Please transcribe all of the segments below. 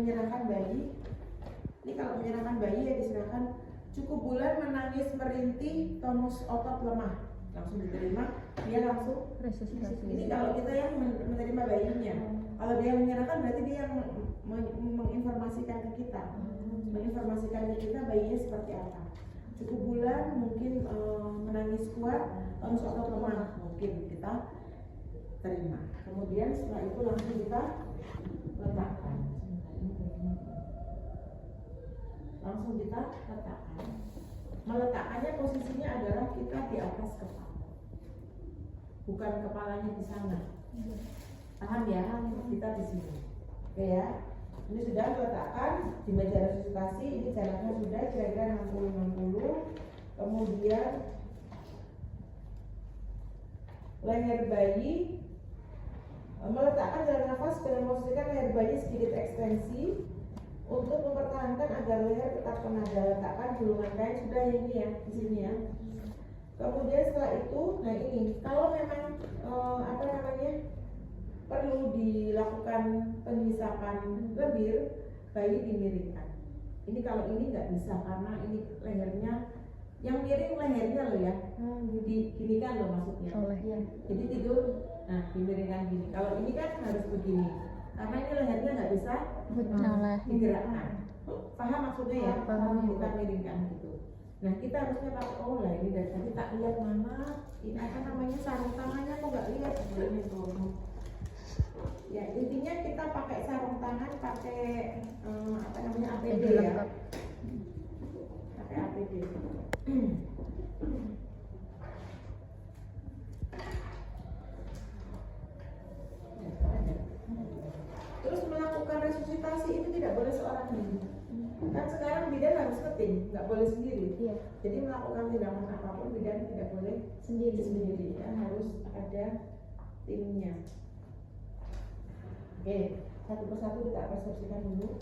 menyerahkan bayi. Ini kalau menyerahkan bayi ya diserahkan. Cukup bulan menangis merintih, tonus otot lemah, langsung diterima, dia langsung resusitasi. Ini kalau kita yang menerima bayinya. Kalau dia yang menyerahkan berarti dia yang menginformasikan ke kita, menginformasikan ke kita bayinya seperti apa. Cukup bulan mungkin menangis kuat, tonus otot lemah, mungkin kita terima. Kemudian setelah itu langsung kita letakkan. Langsung kita letakkan. Meletakkannya posisinya adalah kita di atas kepala, bukan kepalanya di sana. Paham ya? Kita di sini. Oke ya. Ini sudah letakkan di meja resusitasi. Ini jaraknya sudah kira-kira 60-60. Kemudian leher bayi, meletakkan jalan nafas dengan memposisikan leher bayi sedikit ekstensi untuk mempertahankan agar leher tetap tenada. Letakkan gulungan kain sudah ini ya di sini ya. Kemudian setelah itu, nah ini kalau memang perlu dilakukan penghisapan lebih, bayi dimiringkan. Ini kalau ini nggak bisa karena ini lehernya yang miring lehernya loh ya. Gini kan loh maksudnya. Jadi tidur, nah dimiringkan gini. Kalau ini kan harus begini. Karena ini lehernya nggak bisa digerakkan. Paham maksudnya ya? Paham. Kita miringkan gitu. Nah kita harusnya pakai lah ini dari tadi tak lihat mana. Ini apa namanya sarung tangannya kok nggak lihat? Ini tuh. Ya intinya kita pakai sarung tangan, pakai APD ya. Pakai APD. Terus melakukan resusitasi itu tidak boleh seorang diri. Kan sekarang bidan harus keting, nggak boleh sendiri. Jadi melakukan tindakan apapun bidan tidak boleh sendiri ya, harus ada timnya. Oke, satu persatu kita persepsikan dulu.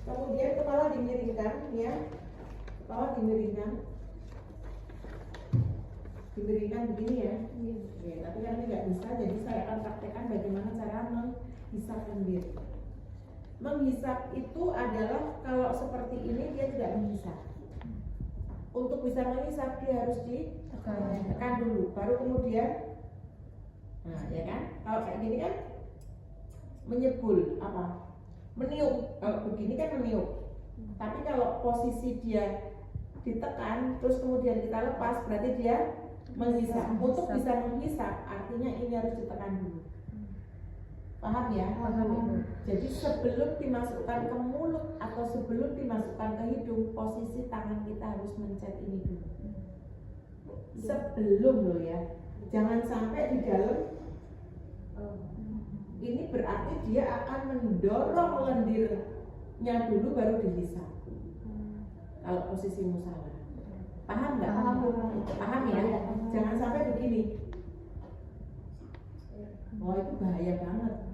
Kemudian kepala dimiringkan ya, kepala dimiringkan begini ya. Oke, tapi kan ini nggak bisa, jadi saya akan praktekkan bagaimana cara menghisapkan diri. Menghisap itu adalah kalau seperti ini dia tidak menghisap. Untuk bisa menghisap dia harus ditekan dulu, baru kemudian, nah ya kan? Kalau kayak gini kan menyebul meniup. Kalau begini kan meniup. Tapi kalau posisi dia ditekan terus kemudian kita lepas berarti dia menghisap. Untuk bisa menghisap artinya ini harus ditekan dulu. Paham ya? Paham. Jadi sebelum dimasukkan ke mulut atau sebelum dimasukkan ke hidung, posisi tangan kita harus mencet ini dulu. Sebelum loh ya. Jangan sampai di dalam. Ini berarti dia akan mendorong lendirnya dulu baru dihisap. Kalau posisimu salah. Paham nggak? Paham ya? Jangan sampai begini. Oh itu bahaya banget.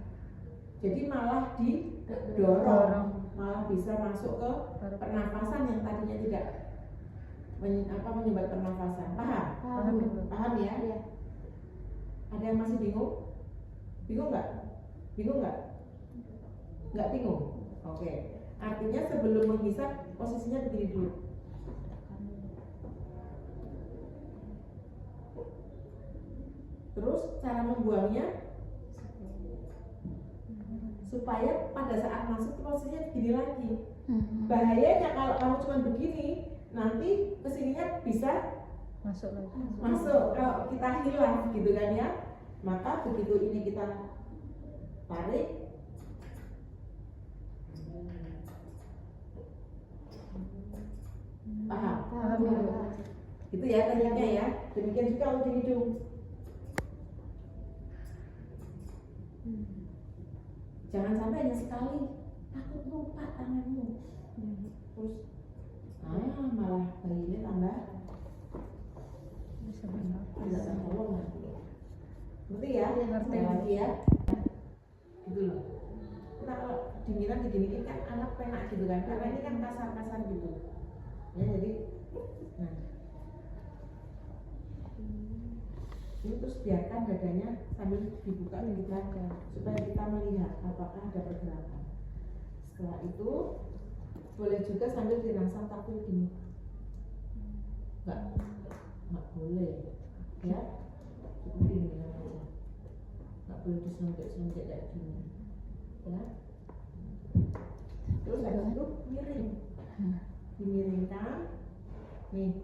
Jadi malah didorong, malah bisa masuk ke pernafasan yang tadinya tidak menyumbat pernafasan. Paham? Paham ya? Ada yang masih bingung? Bingung nggak? Bingung nggak? Nggak bingung? Oke. Artinya sebelum menghisap posisinya begini dulu. Terus cara membuangnya supaya pada saat masuk posisinya begini lagi. Bahayanya kalau kamu cuma begini, nanti kesininya bisa masuk. Kalau kita hilang gitu kan ya, maka begitu ini kita tarik, paham? Itu ya tekniknya ya. Demikian juga kalau di hidung. Jangan sampai hanya sekali, takut lupa tanganmu. Terus malah bayinya tambah tidak tertolong nanti. Ngerti ya? Sekali lagi ya. Gitu loh. Nah kalau dingiran diginiin kan anak penak gitu kan, karena ini kan kasar-kasar gitu. Ya jadi, nah ini terus biarkan dadanya sambil dibuka supaya kita melihat apakah ada pergerakan. Setelah itu boleh juga sambil dirangsang taktil gini. Nggak boleh ya, cukup gini aja, nggak boleh diselunjuk kayak gini ya. Terus habis itu miring, dimiringkan nih.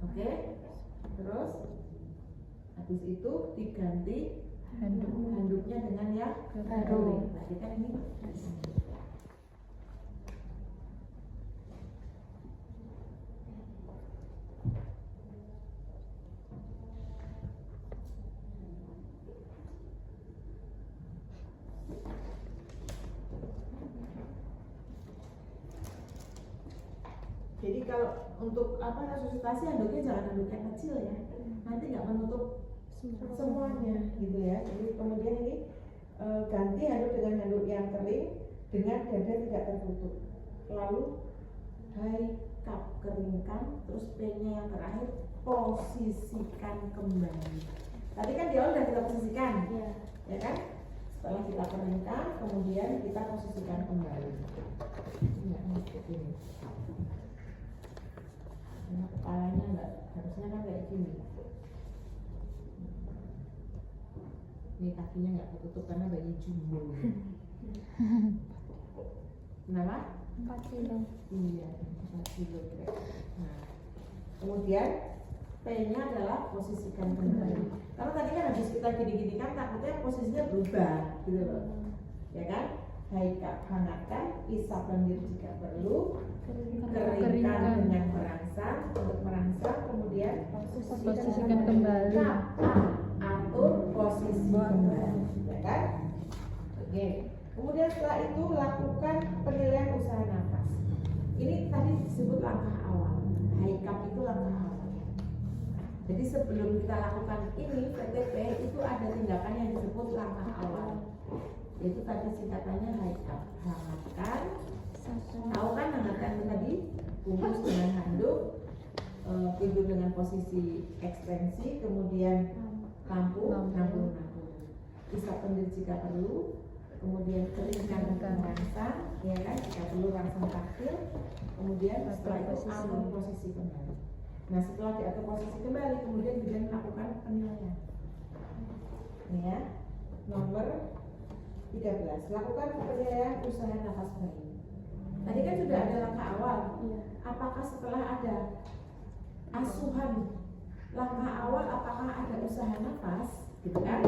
Oke, terus habis itu diganti handuknya dengan yang kering. Berarti kan ini jadi kalau untuk resusitasi handuknya jangan handuk yang kecil ya, nanti nggak menutup semuanya gitu ya. Jadi kemudian ini ganti handuk dengan handuk yang kering dengan dada tidak tertutup. Lalu high cup keringkan, terus P-nya yang terakhir posisikan kembali. Tadi kan di awal sudah kita posisikan, ya kan? Setelah kita keringkan, kemudian kita posisikan kembali. Ini. Karena kepalanya enggak, harusnya kan kayak gini. Ini kakinya nggak ketutup karena bayi jumbo. Kenapa? 4 kilo. Iya, 4 kilo. Nah, kemudian P-nya adalah posisikan kembali. Karena tadi kan habis kita gini-gini kan takutnya posisinya berubah, gitu loh. Ya kan? Hangatkan, isap lendir jika perlu, keringkan dengan merangsang. Untuk merangsang, kemudian posisikan kembali. Atur posisi kembali, ya kan? Oke. Kemudian setelah itu lakukan penilaian usaha nafas. Ini tadi disebut langkah awal. High cup itu langkah awal. Jadi sebelum kita lakukan ini PTP itu ada tindakan yang disebut langkah awal. Yaitu tadi singkatannya high cup. Hangatkan. Tahu kan hangatkan itu tadi? Bungkus dengan handuk, tidur dengan posisi ekstensi, kemudian lampu. Isap lendir jika perlu, kemudian keringkan dengan merangsang, ya kan? Jika perlu rangsang taktil, kemudian setelah itu atur posisi kembali. Nah, setelah diatur posisi kembali, kemudian bidan melakukan penilaian. Ini ya, nomor 13. Lakukan penilaian usaha nafas bayi. Tadi kan sudah ada langkah awal. Apakah setelah ada asuhan langkah awal, apakah ada usaha nafas? Gitu kan?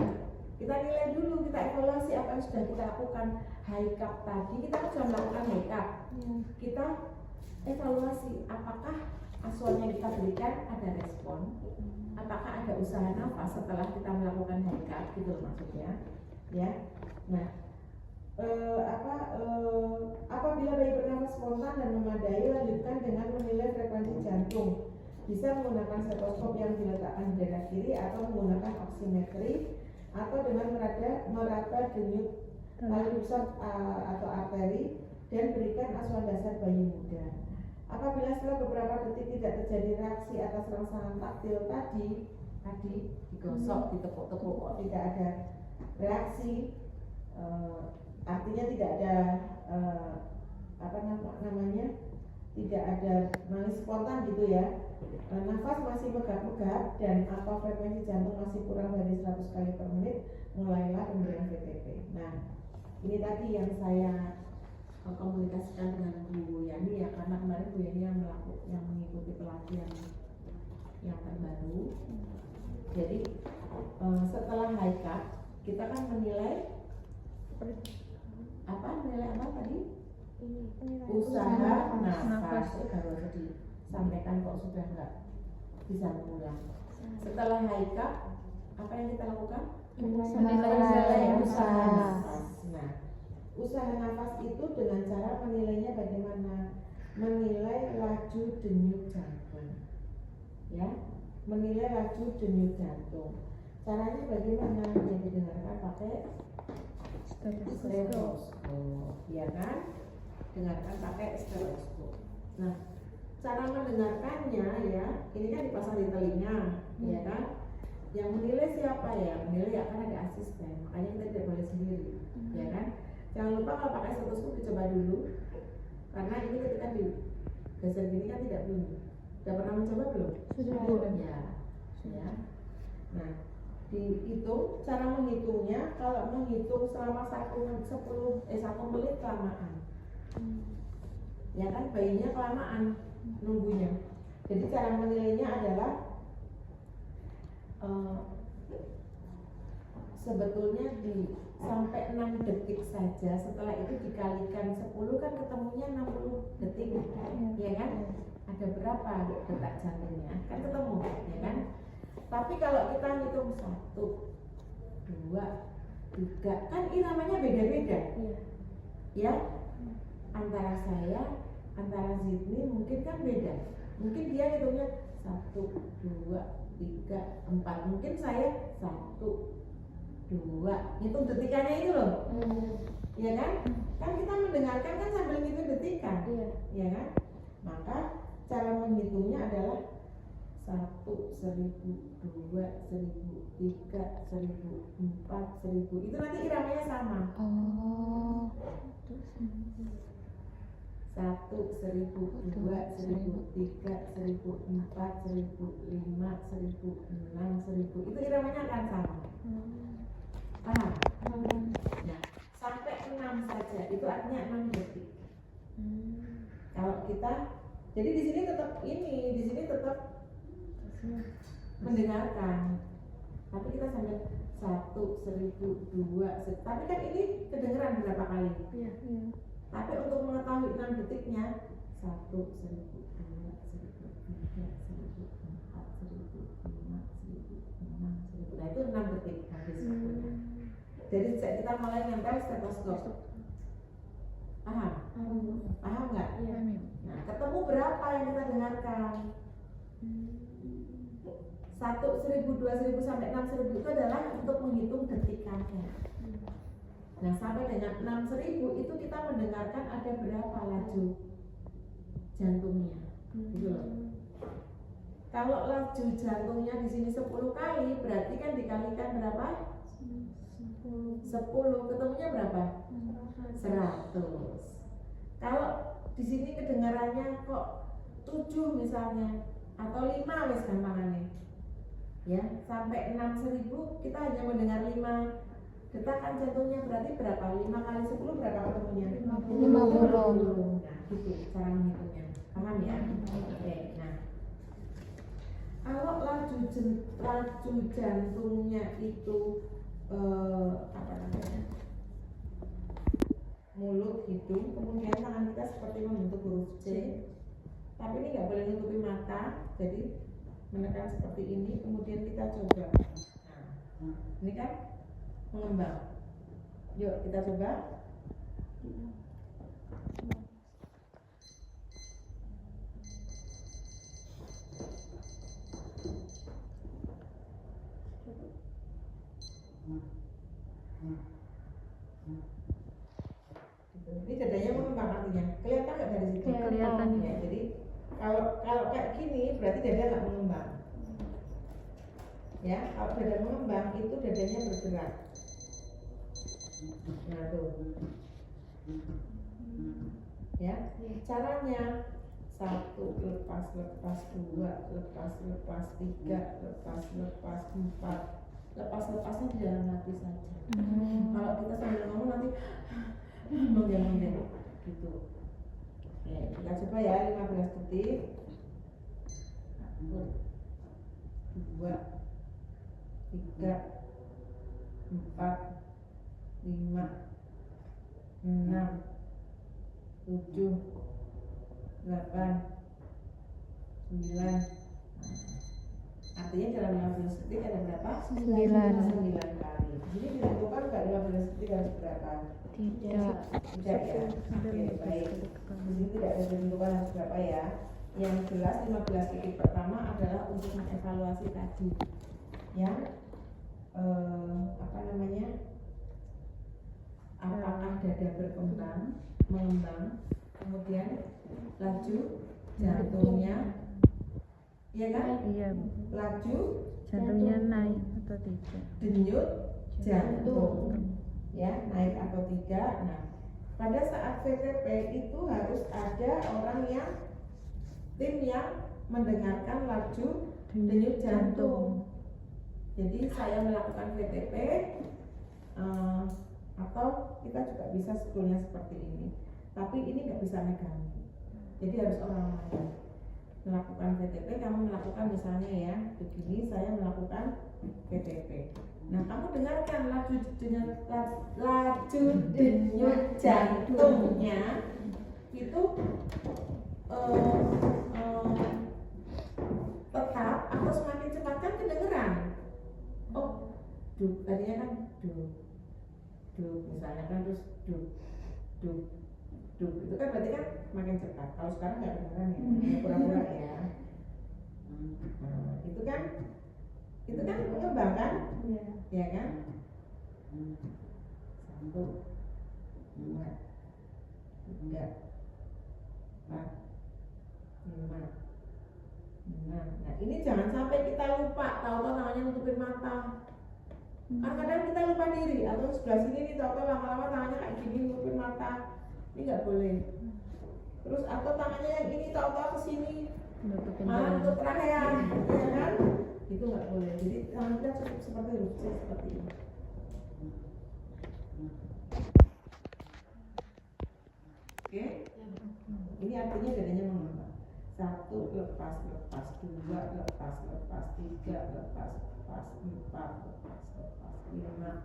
Kita nilai dulu, kita evaluasi apa yang sudah kita lakukan. High cup tadi kita sudah melakukan high cup. Kita evaluasi apakah asuhan yang kita berikan ada respon, apakah ada usaha nafas setelah kita melakukan high cup, gitu maksudnya. Ya. Nah, apabila bayi bernafas spontan dan memadai, lanjutkan dengan menilai frekuensi jantung. Bisa menggunakan stetoskop yang diletakkan di dada kiri atau menggunakan oximetri atau dengan meraba denyut tali pusat atau arteri dan berikan asuhan dasar bayi muda. Apabila setelah beberapa detik tidak terjadi reaksi atas rangsangan taktil tadi digosok, ditepuk-tepuk kok tidak ada reaksi, artinya tidak ada tidak ada nangis spontan gitu ya. Nafas masih megap-megap dan atau frekuensi jantung masih kurang dari 100 kali per menit, mulailah pemberian VTP. Nah, ini tadi yang saya komunikasikan dengan Bu Yani ya, karena kemarin Bu Yani yang mengikuti pelatihan yang terbaru. Jadi setelah high cup kita kan menilai apa tadi? Usaha nafas. Baru disampaikan kok sudah nggak bisa mengulang. Setelah high cup apa yang kita lakukan? Menilai usaha nafas. Nah, usaha nafas itu dengan cara menilainya bagaimana? Menilai laju denyut jantung. Ya, menilai laju denyut jantung. Caranya bagaimana? Yang didengarkan pakai stetoskop, ya kan? Dengarkan pakai stetoskop. Nah, cara mendengarkannya ya, ini kan dipasang di telinga, ya kan? yang menilai siapa ya? Menilai akan ada asisten, makanya kita tidak boleh sendiri, ya kan? Jangan lupa kalau pakai stetoskop dicoba dulu, karena ini ketika digeser gini kan tidak bunyi. Sudah pernah mencoba belum? Sudah. Ya. Nah, dihitung, cara menghitungnya kalau menghitung selama 1 menit kelamaan. Ya kan, bayinya kelamaan nunggunya. Jadi cara menilainya adalah sebetulnya sampai 6 detik saja, setelah itu dikalikan 10 kan ketemunya 60 detik, ya kan? Ada berapa detak jantungnya? Kan ketemu, ya kan? Tapi kalau kita hitung 1, 2, 3, kan iramanya beda-beda, ya? Antara saya, antara Zidni mungkin kan beda. Mungkin dia hitungnya 1, 2, 3, 4. Mungkin saya 1, 2. Hitung detikannya itu loh. Ya kan? Kan kita mendengarkan kan sambil ngitung detikan. Ya kan? Maka cara menghitungnya adalah 1, 1000, 2, 1000, 3, 1000, 4, 1000. Itu nanti iramanya sama. 1, 1000, 2, 1000, 3, 1000, 4, 1000, 5, 1000, 6, 1000. Itu iramanya akan sama. Paham? Nah, sampai 6 saja, itu artinya 6 detik. Kalau kita, jadi di sini tetap mendengarkan. Tapi kita sampai 1, 1000, 2, tapi kan ini kedengeran berapa kali? Tapi untuk mengetahui 6 detiknya 1, 1000, 2, 1000, 3, 1000, 4, 1000, 5, 1000, 6, 1000. Nah itu 6 detik habis. Jadi kita mulai nempel stetoskop. Paham? Paham nggak? Nah ketemu berapa yang kita dengarkan? 1, 1000, 2, 1000 sampai 6, 1000 itu adalah untuk menghitung detikannya. Nah sampai dengan 6.000 itu kita mendengarkan ada berapa laju jantungnya, gitu loh. Kalau laju jantungnya di sini 10 kali, berarti kan dikalikan berapa? 10, ketemunya berapa? 100. Kalau di sini kedengarannya kok 7 misalnya, atau 5 wes gampangannya, ya sampai 6.000 kita hanya mendengar 5 detakan jantungnya, berarti berapa? 5 kali 10 berapa ketemunya? 50. Nah gitu cara menghitungnya, paham ya? Oke, nah kalau laju jantungnya itu apa namanya, mulut, hidung, kemudian tangan kita seperti membentuk huruf C, tapi ini nggak boleh nutupi mata, jadi menekan seperti ini, kemudian kita coba. Nah ini kan mengembang. Yuk kita coba. Ini dadanya mengembang artinya. Kelihatan nggak dari situ? Kelihatan. Ya, jadi kalau kayak gini berarti dada nggak mengembang. Ya, kalau dada mengembang itu dadanya bergerak. Nah tuh. Ya, caranya 1 lepas 2 lepas 3 lepas 4. Lepas-lepasnya di dalam hati saja. Kalau kita sambil ngomong nanti mengganggu gitu. Oke, kita coba ya 15 detik. 1, 2, 3, 4, 5, 6, 7, 8, 9. Artinya dalam 15 detik ada berapa? 9 kali. Jadi ditentukan nggak 15 detik harus berapa? Tidak. Tidak ya. Oke, baik. Di sini tidak ada ditentukan harus berapa ya. Yang jelas 15 detik pertama adalah untuk mengevaluasi tadi. Ya. Apa namanya? Apakah dada berkembang, mengembang, kemudian laju jantungnya, ya kan? Iya. Laju Jantungnya naik atau tidak? Denyut jantung, ya naik atau tidak. Nah, pada saat VTP itu harus ada orang yang tim yang mendengarkan laju denyut jantung. Jadi saya melakukan VTP atau kita juga bisa sebetulnya seperti ini. Tapi ini nggak bisa megang. Jadi harus orang lain melakukan VTP. Kamu melakukan misalnya ya begini, saya melakukan VTP. Nah, kamu dengarkan laju denyut jantungnya itu tetap atau semakin cepat kan kedengeran. Oh, tadinya kan misalnya kan terus itu kan berarti kan makin cepat. Kalau sekarang nggak kedengeran ya, pura-pura ya. Itu kan mengembangkan, ya kan? 1, 2, 3, 4, 5, 6. Nah, ini jangan sampai kita lupa, tahu-tahu namanya nutupin mata. Kadang kita lupa diri, atau sebelah sini nih tahu-tahu lama-lama tangannya kayak gini nutupin mata. Ini nggak boleh. Terus atau tangannya yang ini tahu-tahu ke sini untuk trachea, ya kan? Itu nggak boleh. Jadi tangan kita cukup seperti Lutfi seperti ini. Oke? Ini artinya dadanya mengembang. 1 lepas, 2 lepas, 3 lepas, 4 lepas, 5.